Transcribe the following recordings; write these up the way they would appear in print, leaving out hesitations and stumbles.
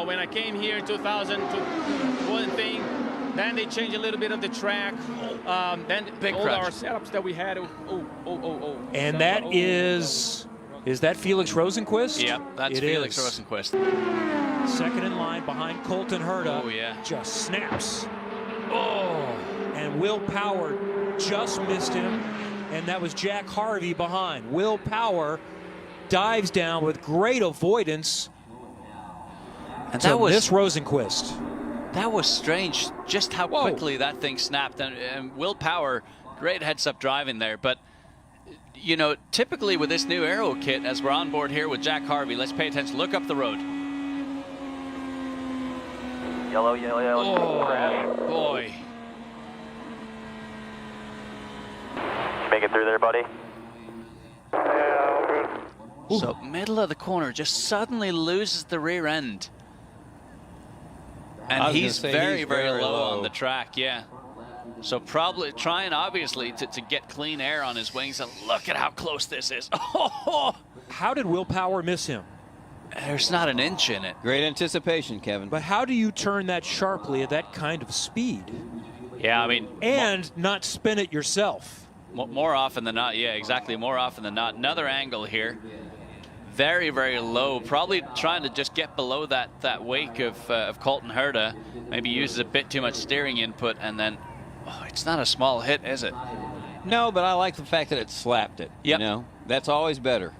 know, when I came here in 2000, one thing, then they changed a little bit of the track. Then Big all crash. our setups that we had. And that is that Felix Rosenqvist? Yeah, that's Felix Rosenqvist. Second in line behind Colton Herta. Oh, yeah. Just snaps. Oh, and Will Power just missed him. And that was Jack Harvey behind. Will Power dives down with great avoidance. And that was this Rosenqvist. That was strange, just how quickly that thing snapped. And Will Power, great heads-up driving there. But, you know, typically with this new aero kit, as we're on board here with Jack Harvey, let's pay attention. Look up the road. Yellow, yellow, yellow. Oh, boy. Make it through there, buddy. Yeah, all good. So middle of the corner, just suddenly loses the rear end. And he's very, very low on the track, yeah. So probably trying, obviously, to get clean air on his wings. And look at how close this is. Oh! How did Will Power miss him? There's not an inch in it. Great anticipation, Kevin. But how do you turn that sharply at that kind of speed? Yeah, I mean... And not spin it yourself. More often than not, yeah, exactly. More often than not. Another angle here. Very, very low. Probably trying to just get below that wake of Colton Herta. Maybe uses a bit too much steering input, and then, oh, it's not a small hit, is it? No, but I like the fact that it slapped it. Yep. You know, that's always better.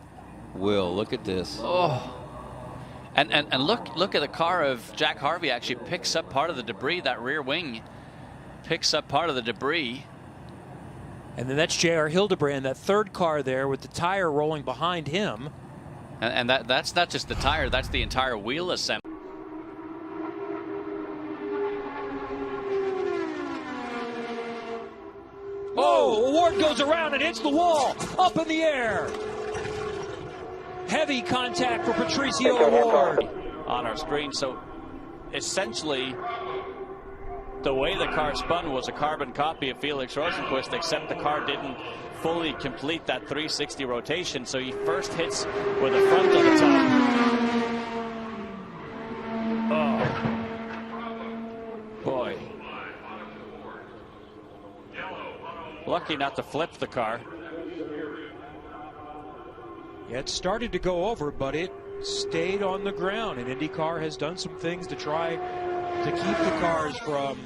Will, look at this. Oh. And look at the car of Jack Harvey. Actually picks up part of the debris. That rear wing picks up part of the debris. And then that's J.R. Hildebrand, that third car there with the tire rolling behind him. And that's not just the tire, that's the entire wheel assembly. Oh, Award goes around and hits the wall, up in the air. Heavy contact for Patricio Award. On our screen, so essentially the way the car spun was a carbon copy of Felix Rosenqvist, except the car didn't fully complete that 360 rotation, so he first hits with the front on the top. Oh. Boy. Lucky not to flip the car. Yeah, it started to go over, but it stayed on the ground, and IndyCar has done some things to try to keep the cars from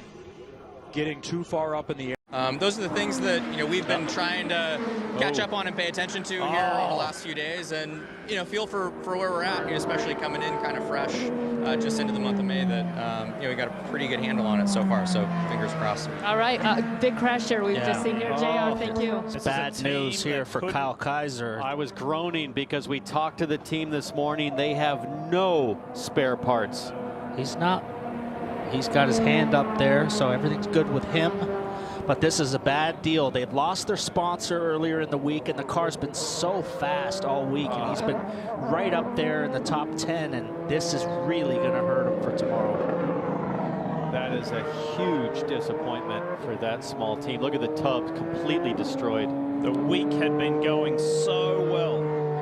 getting too far up in the air. Those are the things that we've been trying to catch up on and pay attention to here over the last few days, and feel for where we're at, especially coming in kind of fresh just into the month of May. That we got a pretty good handle on it so far. So fingers crossed. All right, big crash here we've just seen here, JR. Thank you. It's bad news here for Kyle Kaiser. I was groaning because we talked to the team this morning. They have no spare parts. He's got his hand up there, so everything's good with him. But this is a bad deal. They've lost their sponsor earlier in the week, and the car's been so fast all week, and he's been right up there in the top 10, and this is really going to hurt him for tomorrow. That is a huge disappointment for that small team. Look at the tubs completely destroyed. The week had been going so well,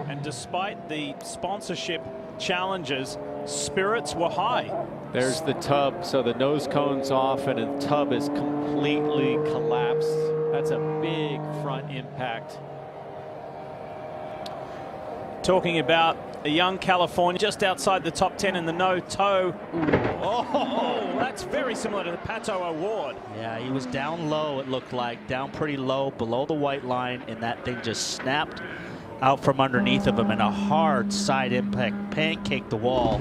and despite the sponsorship challenges, spirits were high. There's the tub, so the nose cone's off and the tub is completely collapsed. That's a big front impact. Talking about a young Californian just outside the top 10 in the no-toe. Oh, that's very similar to the Pato Award. Yeah, he was down low, it looked like, down pretty low, below the white line, and that thing just snapped out from underneath of him, and a hard side impact pancaked the wall.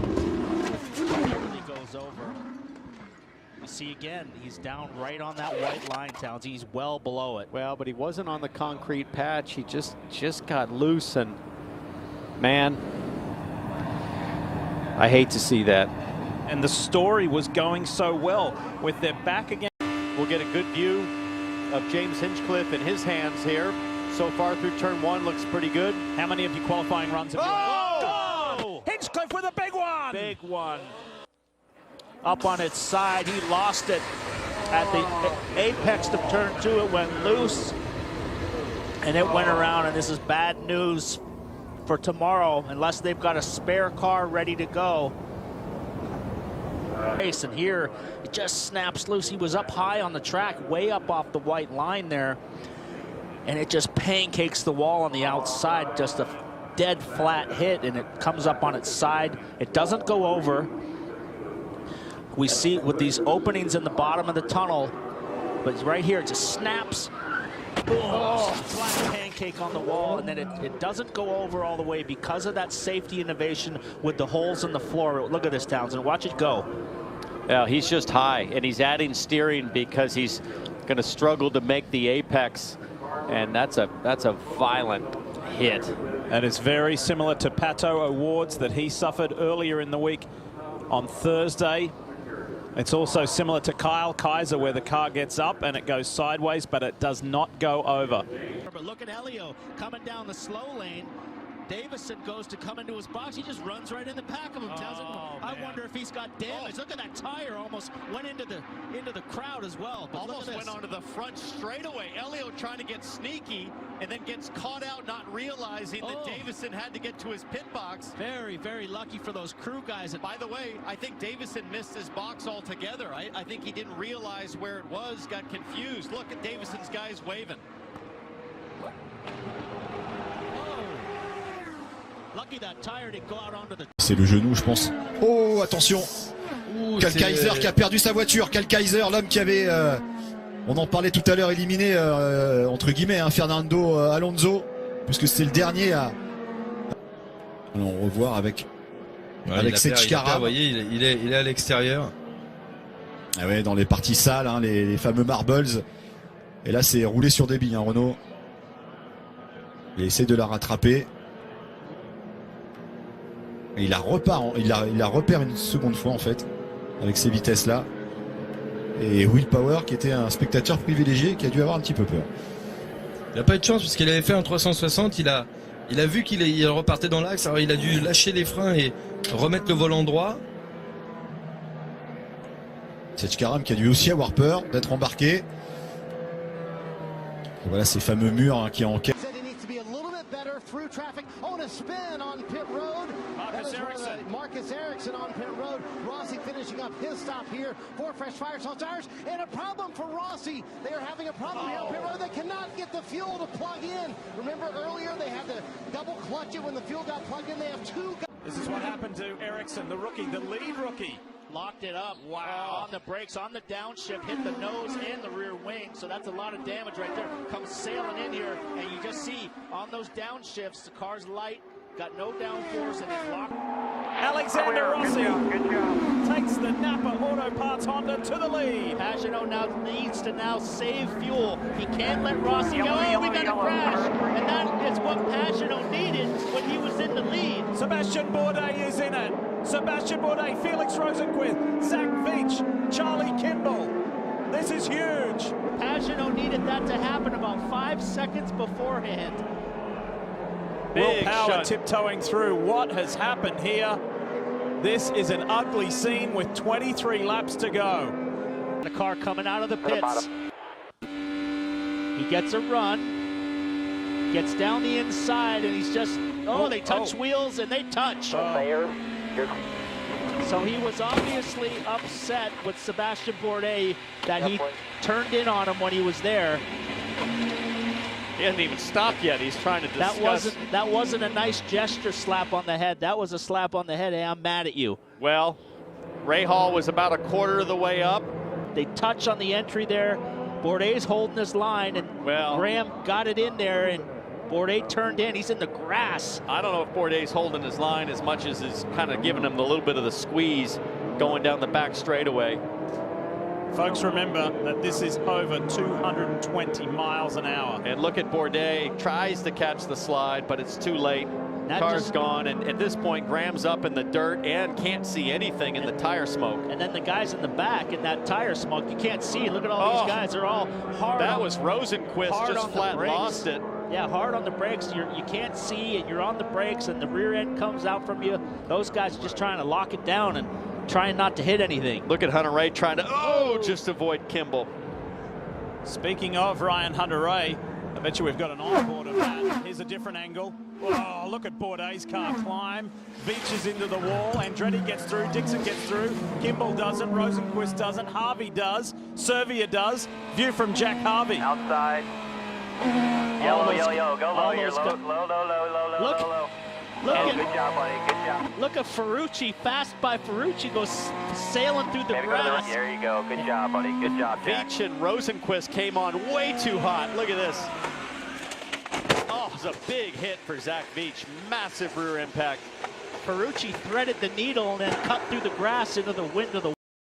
You see again, he's down right on that white line, Towns. He's well below it. Well, but he wasn't on the concrete patch. He just got loose, and man, I hate to see that. And the story was going so well with their back again. We'll get a good view of James Hinchcliffe in his hands here. So far through turn one, looks pretty good. How many of your qualifying runs have you won? Oh! Hinchcliffe with a big one! Big one. Up on its side, he lost it at the apex of turn two. It went loose, and it went around, and this is bad news for tomorrow, unless they've got a spare car ready to go. race, and here it just snaps loose. He was up high on the track, way up off the white line there, and it just pancakes the wall on the outside. Just a dead flat hit, and it comes up on its side. It doesn't go over. We see with these openings in the bottom of the tunnel, but right here it just snaps. Oh, flat pancake on the wall, and then it doesn't go over all the way because of that safety innovation with the holes in the floor. Look at this, Townsend. Watch it go. Yeah, he's just high, and he's adding steering because he's going to struggle to make the apex, and that's a violent hit. And it's very similar to Pato O'Ward's that he suffered earlier in the week on Thursday. It's also similar to Kyle Kaiser, where the car gets up and it goes sideways, but it does not go over. But look at Helio coming down the slow lane. Davison goes to come into his box. He just runs right in the back of him. I wonder if he's got damage. Look at that tire, almost went into the crowd as well. But almost went onto the front straightaway. Elio trying to get sneaky and then gets caught out, not realizing that Davison had to get to his pit box. Very, very lucky for those crew guys. And by the way, I think Davison missed his box altogether. I think he didn't realize where it was, got confused. Look at Davison's guys waving. C'est le genou, je pense. Oh, attention. Cal Kaiser qui a perdu sa voiture. Cal Kaiser, l'homme qui avait, on en parlait tout à l'heure, éliminé, entre guillemets, Fernando Alonso, puisque c'était le dernier à... On revoir avec cette Karam. Vous voyez, il est à l'extérieur. Ah ouais, dans les parties sales, hein, les fameux marbles. Et là, c'est roulé sur des billes, hein, Renault. Il essaie de la rattraper. Et il la repère une seconde fois en fait, avec ces vitesses-là. Et Will Power, qui était un spectateur privilégié, qui a dû avoir un petit peu peur. Il n'a pas eu de chance parce qu'il avait fait un 360, il a vu qu'il repartait dans l'axe, alors il a dû lâcher les freins et remettre le volant droit. C'est Karam qui a dû aussi avoir peur d'être embarqué. Et voilà ces fameux murs, hein, qui enquêtent. Through traffic on a spin on pit road. Marcus Ericsson on pit road. Rossi finishing up his stop here for Fresh Firestone tires, and a problem for Rossi. They are having a problem here on pit road. They cannot get the fuel to plug in. Remember earlier they had to double clutch it when the fuel got plugged in. They have two. This is what happened to Ericsson, the rookie, the lead rookie. Locked it up. Wow. On the brakes, on the downshift, hit the nose and the rear wing. So that's a lot of damage right there. Comes sailing in here, and you just see on those downshifts, the car's light, got no downforce, and it's locked. Alexander Rossi takes the Napa Auto Parts Honda to the lead. Pagano now needs to save fuel. He can't let Rossi go. Oh, we got a crash. And that is what Pagano needed when he was in the lead. Sebastian Bourdais is in it. Sebastian Bourdais, Felix Rosenquist, Zach Veach, Charlie Kimball. This is huge. Pagano needed that to happen about 5 seconds beforehand. Will Power tiptoeing through. What has happened here? This is an ugly scene with 23 laps to go. The car coming out of the pits. He gets a run, gets down the inside, and he's just, they touch wheels and they touch. So he was obviously upset with Sebastian Bourdais that he turned in on him when he was there. He hasn't even stopped yet. He's trying to discuss. That wasn't a nice gesture slap on the head. That was a slap on the head. Hey, I'm mad at you. Well, Rahal was about a quarter of the way up. They touch on the entry there. Bourdais holding his line, and Graham got it in there, and Bourdais turned in. He's in the grass. I don't know if Bourdais holding his line as much as is kind of giving him a little bit of the squeeze going down the back straightaway. Folks, remember that this is over 220 miles an hour. And look at Bourdais, tries to catch the slide, but it's too late. Car's gone, and at this point, Graham's up in the dirt and can't see anything in the tire smoke. And then the guys in the back in that tire smoke, you can't see. Look at all these guys. They're all hard. That was Rosenquist just flat lost it. Yeah, hard on the brakes. You can't see, and you're on the brakes, and the rear end comes out from you. Those guys are just trying to lock it down and trying not to hit anything. Look at Hunter-Reay trying to, just avoid Kimball. Speaking of Ryan Hunter-Reay, Bet you we've got an onboard of that. Here's a different angle. Oh, look at Bourdais' car climb. Beach is into the wall. Andretti gets through. Dixon gets through. Kimball doesn't. Rosenquist doesn't. Harvey does. Servia does. View from Jack Harvey. Outside. Yellow, yellow, yellow. Go low. You're low, low, low, low, low, Look. low, low. Look Oh, at, good job, buddy. Good job. Look at Ferrucci, fast by Ferrucci, goes sailing through the Maybe go to grass. there you go. Good job, buddy. Good job, Jack. Beach and Rosenquist came on way too hot. Look at this. Oh, it's a big hit for Zach Beach. Massive rear impact. Ferrucci threaded the needle and then cut through the grass into the wind of the